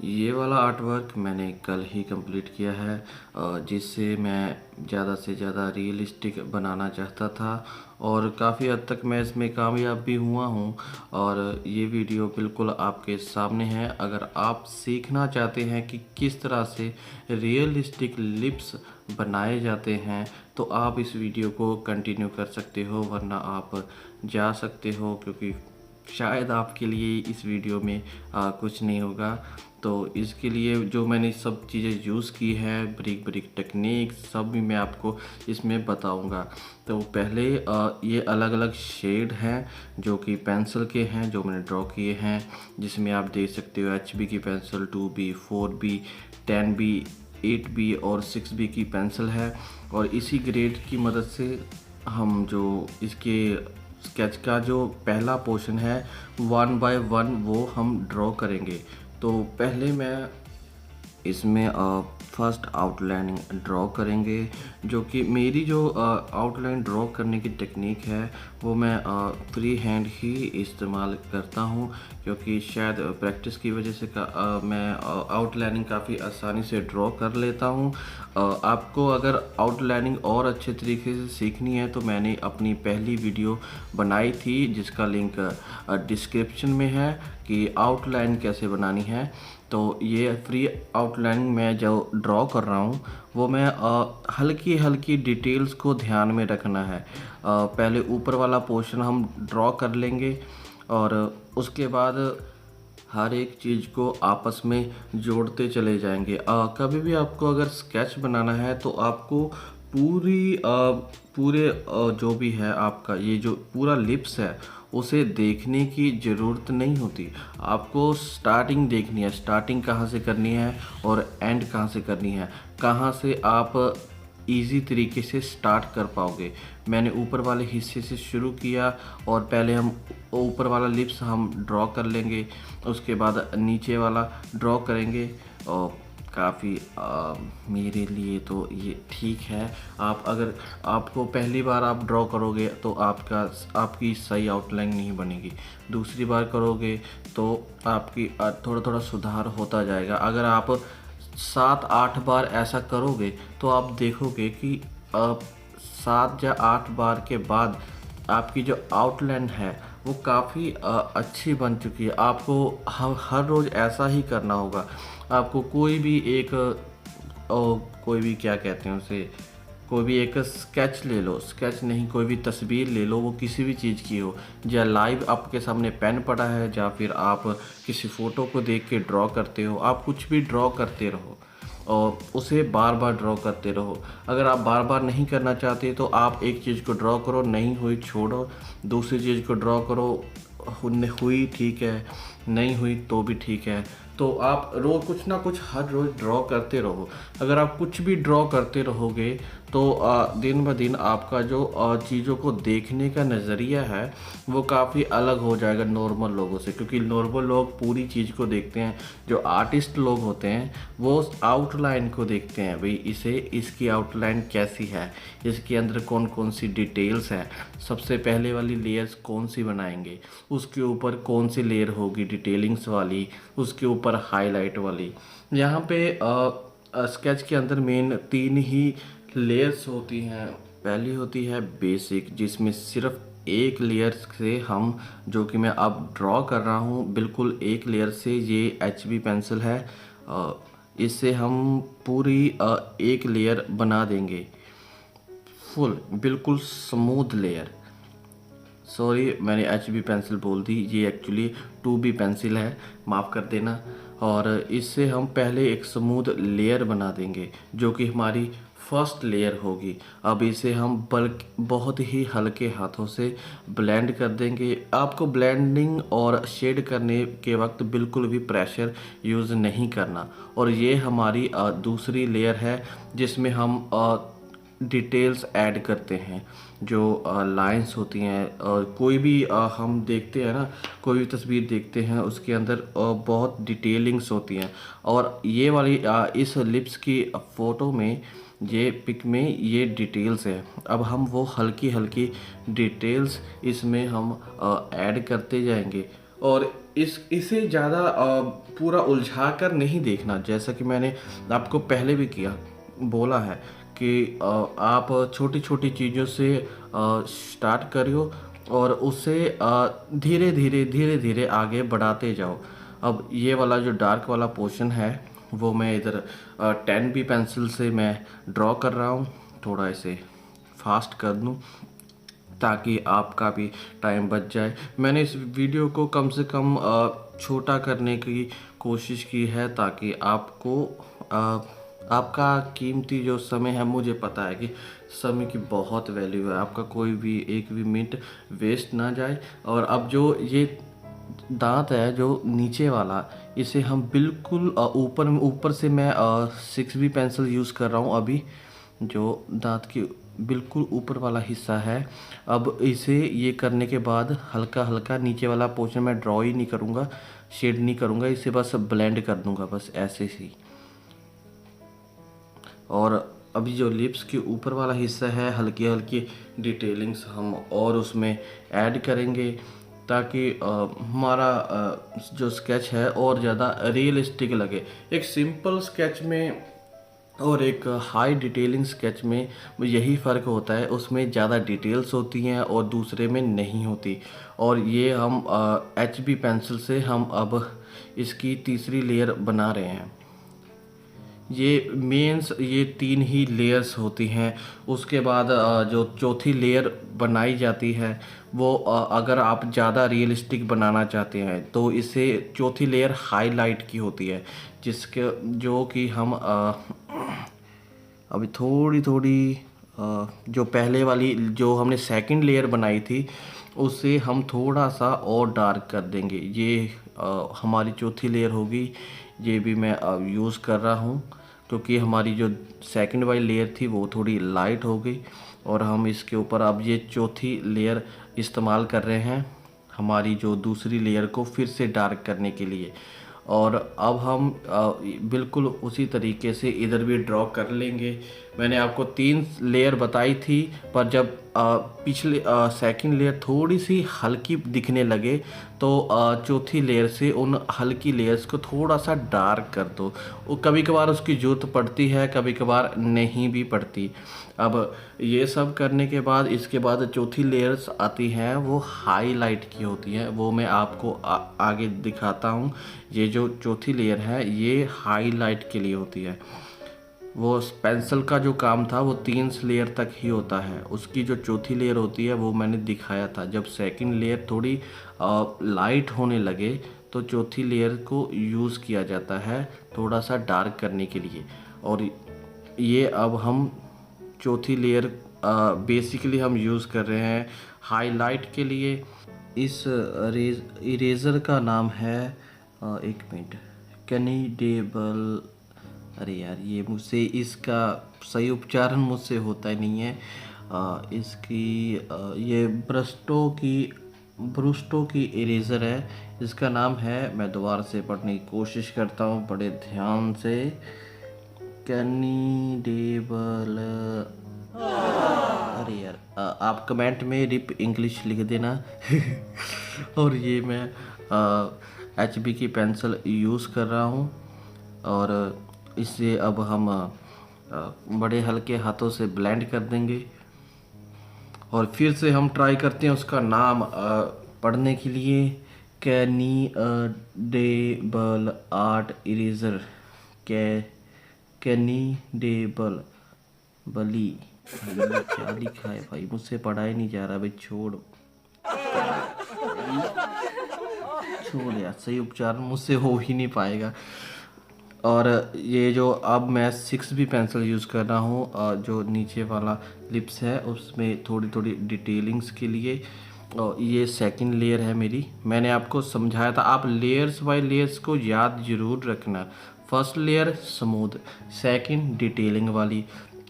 ये वाला art work मैंने कल ही कंप्लीट किया है, जिससे मैं ज़्यादा से ज़्यादा रियलिस्टिक बनाना चाहता था और काफ़ी हद तक मैं इसमें कामयाब भी हुआ हूँ। और ये वीडियो बिल्कुल आपके सामने है। अगर आप सीखना चाहते हैं कि किस तरह से रियलिस्टिक लिप्स बनाए जाते हैं तो आप इस वीडियो को कंटिन्यू कर सकते हो, वरना आप जा सकते हो, क्योंकि शायद आपके लिए इस वीडियो में कुछ नहीं होगा। तो इसके लिए जो मैंने सब चीज़ें यूज़ की है, ब्रिक टेक्निक, सब भी मैं आपको इसमें बताऊंगा। तो पहले ये अलग अलग शेड हैं जो कि पेंसिल के हैं, जो मैंने ड्रॉ किए हैं, जिसमें आप देख सकते हो HB की pencil, 2B, 4B, 10B, 8B और 6B की पेंसिल है। और इसी ग्रेड की मदद से हम जो इसके स्केच का जो पहला पोर्शन है 1 बाय 1 वो हम ड्रॉ करेंगे। तो पहले मैं इसमें फर्स्ट आउटलाइनिंग ड्रॉ करेंगे, जो कि मेरी जो आउटलाइन ड्रॉ करने की टेक्निक है वो मैं फ्री हैंड ही इस्तेमाल करता हूँ, क्योंकि शायद प्रैक्टिस की वजह से मैं आउटलाइनिंग काफ़ी आसानी से ड्रॉ कर लेता हूँ। आपको अगर आउटलाइनिंग और अच्छे तरीके से सीखनी है तो मैंने अपनी पहली वीडियो बनाई थी, जिसका लिंक डिस्क्रिप्शन में है, कि आउटलाइन कैसे बनानी है। तो ये फ्री आउटलाइनिंग मैं जो ड्रॉ कर रहा हूँ वो मैं हल्की हल्की डिटेल्स को ध्यान में रखना है। पहले ऊपर वाला पोर्शन हम ड्रॉ कर लेंगे और उसके बाद हर एक चीज़ को आपस में जोड़ते चले जाएंगे। कभी भी आपको अगर स्केच बनाना है तो आपको पूरे जो भी है आपका ये जो पूरा लिप्स है उसे देखने की ज़रूरत नहीं होती। आपको स्टार्टिंग देखनी है, स्टार्टिंग कहाँ से करनी है और एंड कहाँ से करनी है, कहाँ से आप इजी तरीके से स्टार्ट कर पाओगे। मैंने ऊपर वाले हिस्से से शुरू किया और पहले हम ऊपर वाला लिप्स हम ड्रॉ कर लेंगे, उसके बाद नीचे वाला ड्रॉ करेंगे। और काफ़ी मेरे लिए तो ये ठीक है। आप अगर आपको पहली बार आप ड्रॉ करोगे तो आपकी सही आउटलाइन नहीं बनेगी, दूसरी बार करोगे तो आपकी थोड़ा थोड़ा सुधार होता जाएगा। अगर आप 7-8 बार ऐसा करोगे तो आप देखोगे कि 7 या 8 बार के बाद आपकी जो आउटलाइन है वो काफ़ी अच्छी बन चुकी है। आपको हर रोज़ ऐसा ही करना होगा। आपको कोई भी एक कोई भी क्या कहते हैं उसे, कोई भी एक स्केच ले लो, स्केच नहीं कोई भी तस्वीर ले लो, वो किसी भी चीज़ की हो, या लाइव आपके सामने पेन पड़ा है, या फिर आप किसी फ़ोटो को देख के ड्रॉ करते हो, आप कुछ भी ड्रॉ करते रहो और उसे बार बार ड्रॉ करते रहो। अगर आप बार बार नहीं करना चाहते तो आप एक चीज़ को ड्रॉ करो, नहीं हुई छोड़ो, दूसरी चीज़ को ड्रॉ करो, हुई ठीक है, नहीं हुई तो भी ठीक है। तो आप रोज़ कुछ ना कुछ हर रोज़ ड्रॉ करते रहो। अगर आप कुछ भी ड्रॉ करते रहोगे तो दिन ब दिन आपका जो चीज़ों को देखने का नज़रिया है वो काफ़ी अलग हो जाएगा नॉर्मल लोगों से, क्योंकि नॉर्मल लोग पूरी चीज़ को देखते हैं। जो आर्टिस्ट लोग होते हैं वो आउटलाइन को देखते हैं, भाई इसकी आउटलाइन कैसी है, इसके अंदर कौन कौन सी डिटेल्स हैं, सबसे पहले वाली लेयर्स कौन सी बनाएंगे, उसके ऊपर कौन सी लेयर होगी डिटेलिंग्स वाली, उसके ऊपर हाईलाइट वाली। यहाँ पे स्केच के अंदर मेन 3 ही लेयर्स होती हैं। पहली होती है बेसिक, जिसमें सिर्फ एक लेयर से हम, जो कि मैं अब ड्रॉ कर रहा हूँ बिल्कुल एक लेयर से, ये HB पेंसिल है, इससे हम पूरी एक लेयर बना देंगे, फुल बिल्कुल स्मूथ लेयर। सॉरी मैंने HB पेंसिल बोल दी, ये एक्चुअली 2B पेंसिल है, माफ़ कर देना। और इससे हम पहले एक स्मूथ लेयर बना देंगे जो कि हमारी फर्स्ट लेयर होगी। अब इसे हम बहुत ही हल्के हाथों से ब्लेंड कर देंगे। आपको ब्लेंडिंग और शेड करने के वक्त बिल्कुल भी प्रेशर यूज़ नहीं करना। और ये हमारी दूसरी लेयर है जिसमें हम डिटेल्स ऐड करते हैं। जो लाइंस होती हैं, और कोई भी हम देखते हैं ना, कोई भी तस्वीर देखते हैं उसके अंदर बहुत डिटेलिंग्स होती हैं। और ये वाली इस लिप्स की फ़ोटो में, ये पिक में ये डिटेल्स है। अब हम वो हल्की हल्की डिटेल्स इसमें हम ऐड करते जाएंगे। और इसे ज़्यादा पूरा उलझा कर नहीं देखना। जैसा कि मैंने आपको पहले भी बोला है कि आप छोटी छोटी चीज़ों से स्टार्ट करो और उसे धीरे धीरे आगे बढ़ाते जाओ। अब ये वाला जो डार्क वाला पोर्शन है वो मैं इधर 10B पेंसिल से मैं ड्रॉ कर रहा हूँ। थोड़ा इसे फास्ट कर दूँ ताकि आपका भी टाइम बच जाए। मैंने इस वीडियो को कम से कम छोटा करने की कोशिश की है ताकि आपको आपका कीमती जो समय है, मुझे पता है कि समय की बहुत वैल्यू है, आपका कोई भी एक भी मिनट वेस्ट ना जाए। और अब जो ये दांत है जो नीचे वाला, इसे हम बिल्कुल ऊपर से मैं 6B पेंसिल यूज़ कर रहा हूँ अभी, जो दांत की बिल्कुल ऊपर वाला हिस्सा है। अब इसे ये करने के बाद हल्का हल्का नीचे वाला पोर्शन मैं ड्रॉ ही नहीं करूँगा, शेड नहीं करूँगा, इसे बस ब्लेंड कर दूँगा बस ऐसे ही। और अभी जो लिप्स के ऊपर वाला हिस्सा है, हल्की हल्की डिटेलिंग्स हम और उसमें ऐड करेंगे ताकि हमारा जो स्केच है और ज़्यादा रियलिस्टिक लगे। एक सिंपल स्केच में और एक हाई डिटेलिंग स्केच में यही फ़र्क होता है, उसमें ज़्यादा डिटेल्स होती हैं और दूसरे में नहीं होती। और ये हम HB पेंसिल से हम अब इसकी तीसरी लेयर बना रहे हैं। ये मेंस ये 3 ही लेयर्स होती हैं। उसके बाद जो चौथी लेयर बनाई जाती है वो अगर आप ज़्यादा रियलिस्टिक बनाना चाहते हैं तो इसे चौथी लेयर हाईलाइट की होती है, जिसके जो कि हम अभी थोड़ी थोड़ी जो पहले वाली जो हमने सेकंड लेयर बनाई थी उसे हम थोड़ा सा और डार्क कर देंगे। ये हमारी चौथी लेयर होगी। ये भी मैं यूज़ कर रहा हूँ क्योंकि हमारी जो सेकंड वाली लेयर थी वो थोड़ी लाइट हो गई और हम इसके ऊपर अब ये चौथी लेयर इस्तेमाल कर रहे हैं हमारी जो दूसरी लेयर को फिर से डार्क करने के लिए। और अब हम बिल्कुल उसी तरीके से इधर भी ड्रॉ कर लेंगे। मैंने आपको 3 लेयर बताई थी, पर जब पिछले सेकंड लेयर थोड़ी सी हल्की दिखने लगे तो चौथी लेयर से उन हल्की लेयर्स को थोड़ा सा डार्क कर दो। वो कभी कभार उसकी ज़रूरत पड़ती है, कभी कभार नहीं भी पड़ती। अब ये सब करने के बाद इसके बाद चौथी लेयर्स आती हैं वो हाईलाइट की होती है, वो मैं आपको आगे दिखाता हूँ। ये जो चौथी लेयर है ये हाईलाइट के लिए होती है। वो पेंसिल का जो काम था वो 3 लेयर तक ही होता है, उसकी जो चौथी लेयर होती है वो मैंने दिखाया था। जब सेकंड लेयर थोड़ी लाइट होने लगे तो चौथी लेयर को यूज़ किया जाता है थोड़ा सा डार्क करने के लिए। और ये अब हम चौथी लेयर बेसिकली हम यूज़ कर रहे हैं हाईलाइट के लिए। इस इरेज़र का नाम है एक मिनट, कैनिडेबल। अरे यार ये मुझसे इसका सही उच्चारण मुझसे होता ही नहीं है। ये ब्रुस्टो की इरेज़र है, इसका नाम है, मैं दोबारा से पढ़ने की कोशिश करता हूँ बड़े ध्यान से, कैनिडेबल। अरे यार आप कमेंट में रिप इंग्लिश लिख देना। और ये मैं HB की पेंसिल यूज़ कर रहा हूँ और इसे अब हम बड़े हल्के हाथों से ब्लेंड कर देंगे। और फिर से हम ट्राई करते हैं उसका नाम पढ़ने के लिए, कैनिडेबल आर्ट इरेज़र, कैनिडेबल बली। क्या लिखा है भाई, मुझसे पढ़ा ही नहीं जा रहा भाई, छोड़ यार, सही उच्चारण मुझसे हो ही नहीं पाएगा। और ये जो अब मैं 6B पेंसिल यूज़ कर रहा हूँ, जो नीचे वाला लिप्स है उसमें थोड़ी थोड़ी डिटेलिंग्स के लिए। और ये सेकंड लेयर है मेरी, मैंने आपको समझाया था आप लेयर्स बाय लेयर्स को याद ज़रूर रखना। First layer smooth, second detailing वाली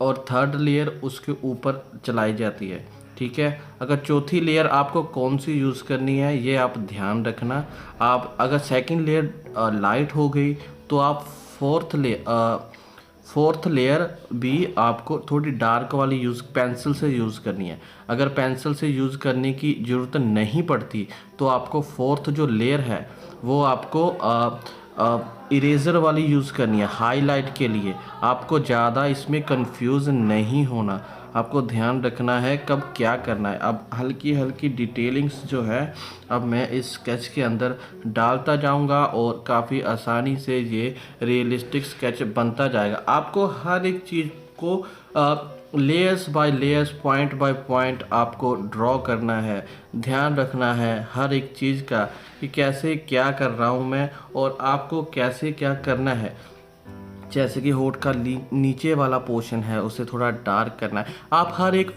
और थर्ड लेयर उसके ऊपर चलाई जाती है, ठीक है। अगर चौथी लेयर आपको कौन सी यूज़ करनी है ये आप ध्यान रखना। आप अगर सेकंड लेयर लाइट हो गई तो आप फोर्थ लेयर भी आपको थोड़ी डार्क वाली पेंसिल से यूज़ करनी है। अगर पेंसिल से यूज़ करने की ज़रूरत नहीं पड़ती तो आपको फोर्थ जो लेयर है वो आपको इरेज़र वाली यूज़ करनी है हाईलाइट के लिए। आपको ज़्यादा इसमें कंफ्यूज नहीं होना, आपको ध्यान रखना है कब क्या करना है। अब हल्की हल्की डिटेलिंग्स जो है अब मैं इस स्केच के अंदर डालता जाऊंगा और काफ़ी आसानी से ये रियलिस्टिक स्केच बनता जाएगा। आपको हर एक चीज़ को layers by layers, point by point आपको ड्रॉ करना है। ध्यान रखना है हर एक चीज़ का कि कैसे क्या कर रहा हूँ मैं और आपको कैसे क्या करना है। जैसे कि होठ का नीचे वाला पोर्शन है उसे थोड़ा डार्क करना है। आप हर एक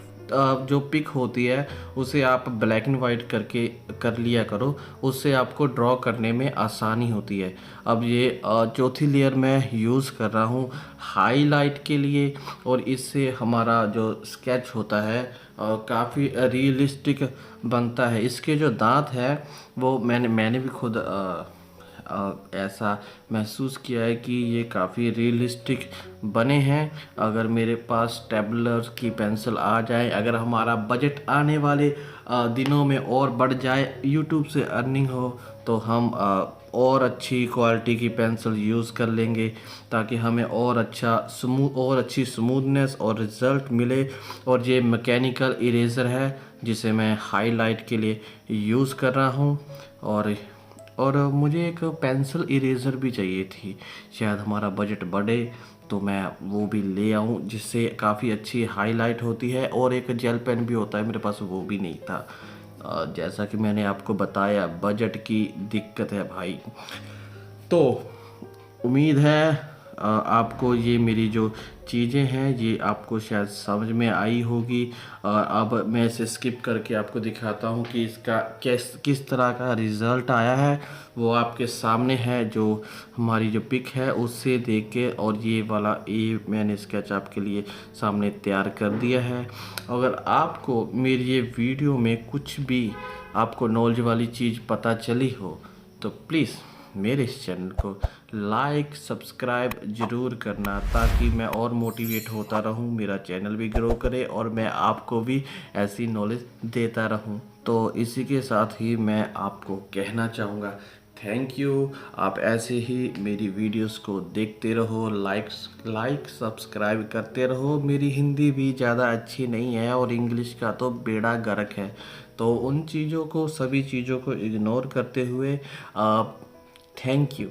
जो पिक होती है उसे आप ब्लैक एंड वाइट करके कर लिया करो, उससे आपको ड्रॉ करने में आसानी होती है। अब ये चौथी लेयर मैं यूज़ कर रहा हूँ हाईलाइट के लिए और इससे हमारा जो स्केच होता है काफ़ी रियलिस्टिक बनता है। इसके जो दांत है वो मैंने भी खुद ऐसा महसूस किया है कि ये काफ़ी रियलिस्टिक बने हैं। अगर मेरे पास स्टेपलर की पेंसिल आ जाए, अगर हमारा बजट आने वाले दिनों में और बढ़ जाए, यूट्यूब से अर्निंग हो, तो हम और अच्छी क्वालिटी की पेंसिल यूज़ कर लेंगे ताकि हमें और अच्छी स्मूथनेस और रिज़ल्ट मिले। और ये मैकेनिकल इरेज़र है जिसे मैं हाईलाइट के लिए यूज़ कर रहा हूँ। और मुझे एक पेंसिल इरेज़र भी चाहिए थी, शायद हमारा बजट बढ़े तो मैं वो भी ले आऊँ जिससे काफ़ी अच्छी हाईलाइट होती है। और एक जेल पेन भी होता है, मेरे पास वो भी नहीं था। जैसा कि मैंने आपको बताया बजट की दिक्कत है भाई। तो उम्मीद है आपको ये मेरी जो चीज़ें हैं ये आपको शायद समझ में आई होगी। और अब मैं इसे स्किप करके आपको दिखाता हूँ कि इसका किस तरह का रिज़ल्ट आया है। वो आपके सामने है, जो हमारी जो पिक है उससे देख के। और ये मैंने स्केच आपके लिए सामने तैयार कर दिया है। अगर आपको मेरी ये वीडियो में कुछ भी आपको नॉलेज वाली चीज़ पता चली हो तो प्लीज़ मेरे इस चैनल को लाइक सब्सक्राइब ज़रूर करना ताकि मैं और मोटिवेट होता रहूं, मेरा चैनल भी ग्रो करे और मैं आपको भी ऐसी नॉलेज देता रहूं। तो इसी के साथ ही मैं आपको कहना चाहूँगा थैंक यू। आप ऐसे ही मेरी वीडियोस को देखते रहो, लाइक सब्सक्राइब करते रहो। मेरी हिंदी भी ज़्यादा अच्छी नहीं है और इंग्लिश का तो बेड़ा गर्क है, तो उन चीज़ों को सभी चीज़ों को इग्नोर करते हुए आप थैंक यू।